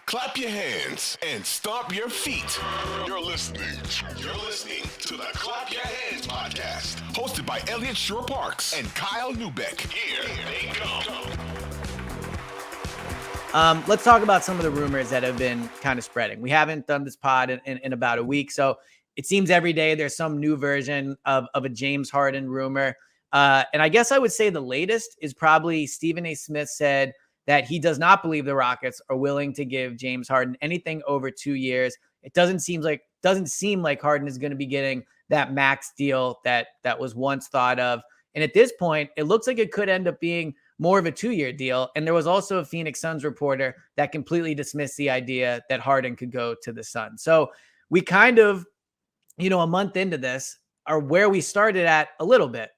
Clap your hands and stomp your feet. You're listening to the Clap Your Hands podcast, hosted by Elliot Shore Parks and Kyle Newbeck. Here they go. Let's talk about some of the rumors that have been kind of spreading. We haven't done this pod in about a week, so it seems every day there's some new version of a James Harden rumor. And I guess I would say the latest is probably Stephen A. Smith said that he does not believe the Rockets are willing to give James Harden anything over 2 years. It doesn't seem like Harden is going to be getting that max deal that was once thought of. And at this point, it looks like it could end up being more of a 2-year deal. And there was also a Phoenix Suns reporter that completely dismissed the idea that Harden could go to the Suns. So we kind of, a month into this, are where we started at a little bit.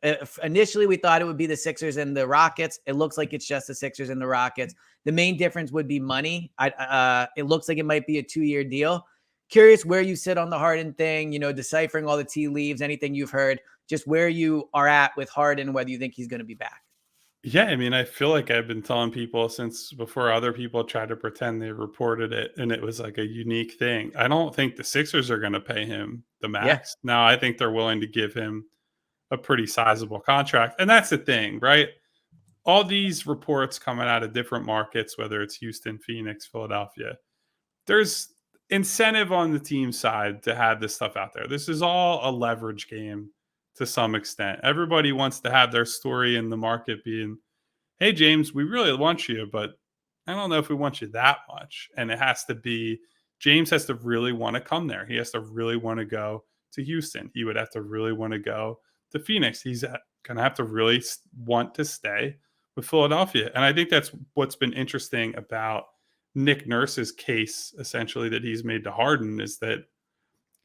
Initially, we thought it would be the Sixers and the Rockets. It looks like it's just the Sixers and the Rockets. The main difference would be money. It looks like it might be a 2-year deal. Curious where you sit on the Harden thing, deciphering all the tea leaves, anything you've heard, just where you are at with Harden, whether you think he's going to be back. Yeah, I mean, I feel like I've been telling people since before other people tried to pretend they reported it and it was like a unique thing. I don't think the Sixers are going to pay him the max. Yeah. Now, I think they're willing to give him a pretty sizable contract. And that's the thing, right? All these reports coming out of different markets, whether it's Houston, Phoenix, Philadelphia, there's incentive on the team side to have this stuff out there. This is all a leverage game to some extent. Everybody wants to have their story in the market being, hey, James, we really want you, but I don't know if we want you that much. And it has to be, James has to really want to come there. He has to really want to go to Houston. He would have to really want to go to Phoenix. He's going to have to really want to stay with Philadelphia. And I think that's what's been interesting about Nick Nurse's case, essentially, that he's made to Harden, is that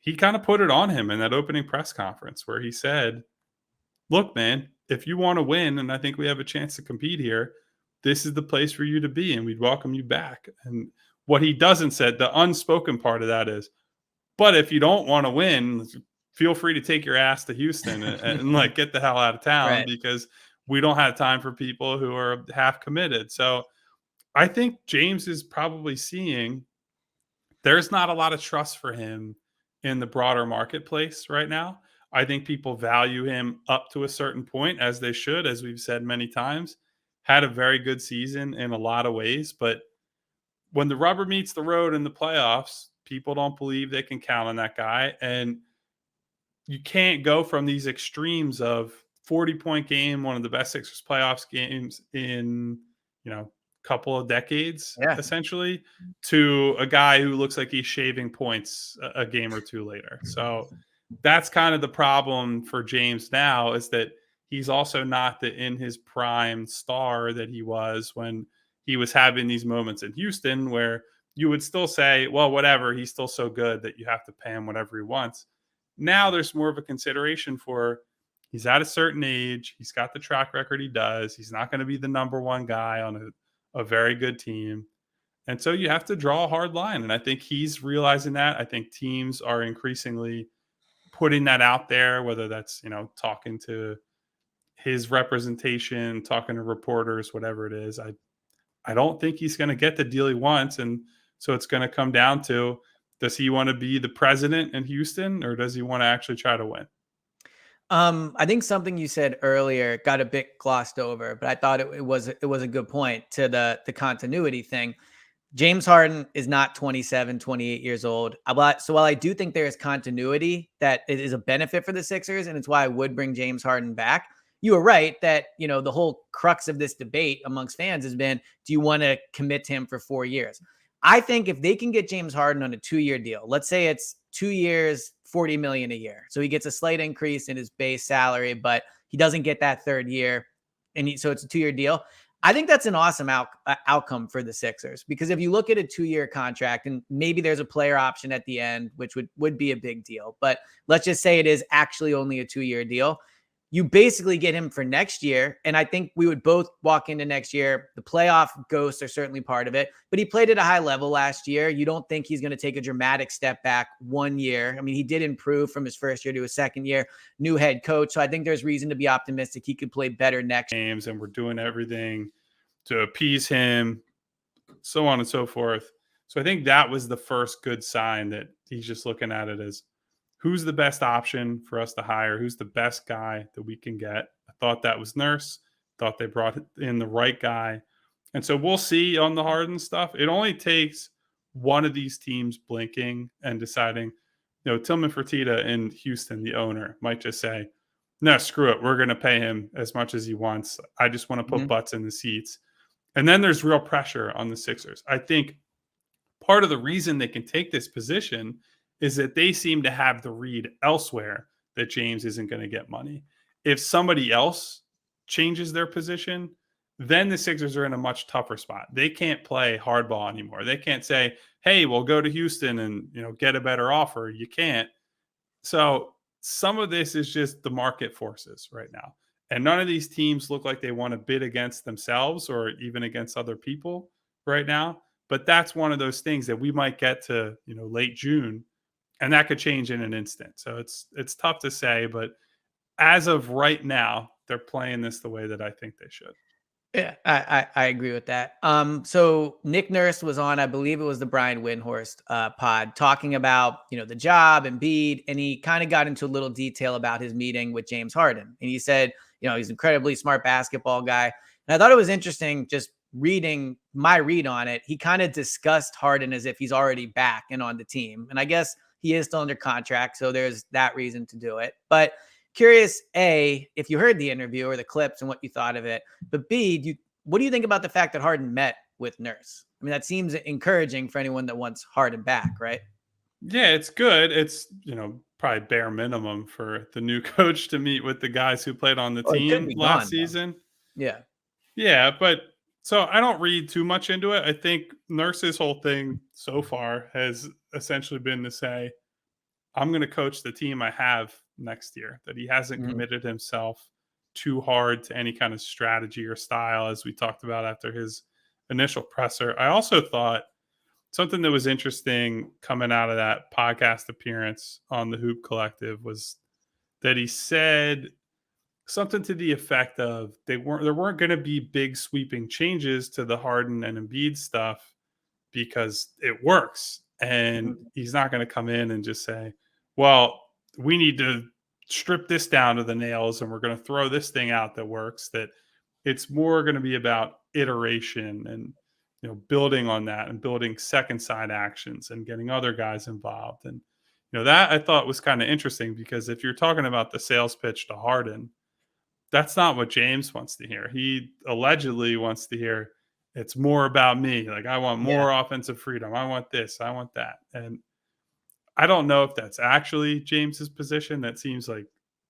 he kind of put it on him in that opening press conference where he said, look, man, if you want to win, and I think we have a chance to compete here, this is the place for you to be, and we'd welcome you back. And what he doesn't said, the unspoken part of that is, but if you don't want to win, feel free to take your ass to Houston and like get the hell out of town, right? Because we don't have time for people who are half committed. So I think James is probably seeing there's not a lot of trust for him in the broader marketplace right now. I think people value him up to a certain point, as they should, as we've said many times. Had a very good season in a lot of ways, but when the rubber meets the road in the playoffs, people don't believe they can count on that guy. And you can't go from these extremes of 40-point game, one of the best Sixers playoffs games in, couple of decades, essentially, to a guy who looks like he's shaving points a game or two later. So that's kind of the problem for James now, is that he's also not the in his prime star that he was when he was having these moments in Houston, where you would still say, well, whatever, he's still so good that you have to pay him whatever he wants. Now there's more of a consideration for, he's at a certain age, he's got the track record he does, he's not going to be the number one guy on a very good team. And so you have to draw a hard line. And I think he's realizing that. I think teams are increasingly putting that out there, whether that's, talking to his representation, talking to reporters, whatever it is. I don't think he's going to get the deal he wants. And so it's going to come down to, does he want to be the president in Houston, or does he want to actually try to win? I think something you said earlier got a bit glossed over, but I thought it was a good point to the continuity thing. James Harden is not 27, 28 years old. So while I do think there is continuity that it is a benefit for the Sixers, and it's why I would bring James Harden back, you are right that, the whole crux of this debate amongst fans has been, do you want to commit to him for 4 years? I think if they can get James Harden on a 2-year deal, let's say it's 2 years, $40 million a year. So he gets a slight increase in his base salary, but he doesn't get that third year. So it's a 2-year deal. I think that's an awesome outcome for the Sixers, because if you look at a 2-year contract, and maybe there's a player option at the end, which would be a big deal, but let's just say it is actually only a 2-year deal. You basically get him for next year. And I think we would both walk into next year. The playoff ghosts are certainly part of it, but he played at a high level last year. You don't think he's going to take a dramatic step back 1 year. I mean, he did improve from his first year to his second year, new head coach. So I think there's reason to be optimistic he could play better next games, and we're doing everything to appease him. so on and so forth. So I think that was the first good sign that he's just looking at it as who's the best option for us to hire? Who's the best guy that we can get? I thought that was Nurse. Thought they brought in the right guy. And so we'll see on the Harden stuff. It only takes one of these teams blinking and deciding, Tillman Fertitta in Houston, the owner, might just say, no, screw it. We're going to pay him as much as he wants. I just want to put butts in the seats. And then there's real pressure on the Sixers. I think part of the reason they can take this position is that they seem to have the read elsewhere that James isn't going to get money. If somebody else changes their position, then the Sixers are in a much tougher spot. They can't play hardball anymore. They can't say, hey, we'll go to Houston and get a better offer. You can't. So some of this is just the market forces right now. And none of these teams look like they want to bid against themselves or even against other people right now. But that's one of those things that we might get to, late June, and that could change in an instant. So it's tough to say, but as of right now, they're playing this the way that I think they should. Yeah, I agree with that. So Nick Nurse was on, I believe it was the Brian Windhorst pod, talking about, the job and Embiid, and he kind of got into a little detail about his meeting with James Harden. And he said, he's an incredibly smart basketball guy. And I thought it was interesting just reading my read on it. He kind of discussed Harden as if he's already back and on the team. And I guess he is still under contract, so there's that reason to do it. But curious, A, if you heard the interview or the clips and what you thought of it, but B, what do you think about the fact that Harden met with Nurse? I mean, that seems encouraging for anyone that wants Harden back, right? Yeah, it's good. It's, probably bare minimum for the new coach to meet with the guys who played on the team last season. Yeah. Yeah, but so I don't read too much into it. I think Nurse's whole thing so far has essentially been to say, I'm going to coach the team I have next year, that he hasn't committed himself too hard to any kind of strategy or style, as we talked about after his initial presser. I also thought something that was interesting coming out of that podcast appearance on the Hoop Collective was that he said something to the effect of there weren't going to be big sweeping changes to the Harden and Embiid stuff because it works. And he's not going to come in and just say, well, we need to strip this down to the nails and we're going to throw this thing out that works. That it's more going to be about iteration and, building on that and building second side actions and getting other guys involved. And, that I thought was kind of interesting, because if you're talking about the sales pitch to Harden, that's not what James wants to hear. He allegedly wants to hear, it's more about me. Like, I want more offensive freedom. I want this. I want that. And I don't know if that's actually James's position. That seems like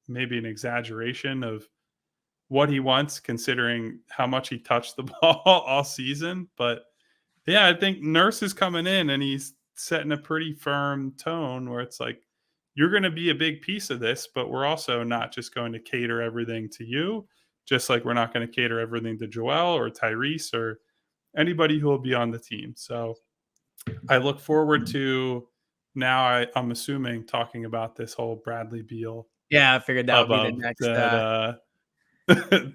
maybe an exaggeration of what he wants, considering how much he touched the ball all season. But yeah, I think Nurse is coming in and he's setting a pretty firm tone where it's like, you're going to be a big piece of this, but we're also not just going to cater everything to you, just like we're not going to cater everything to Joel or Tyrese or anybody who will be on the team. So I look forward to now, I'm assuming, talking about this whole Bradley Beal. Yeah, I figured that would be the next.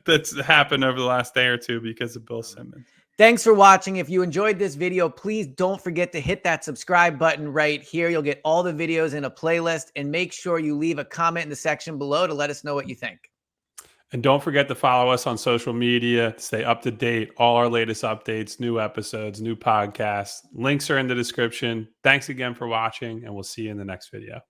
That's happened over the last day or two because of Bill Simmons. Thanks for watching. If you enjoyed this video, please don't forget to hit that subscribe button right here. You'll get all the videos in a playlist, and make sure you leave a comment in the section below to let us know what you think. And don't forget to follow us on social media to stay up to date. All our latest updates, new episodes, new podcasts. Links are in the description. Thanks again for watching, and we'll see you in the next video.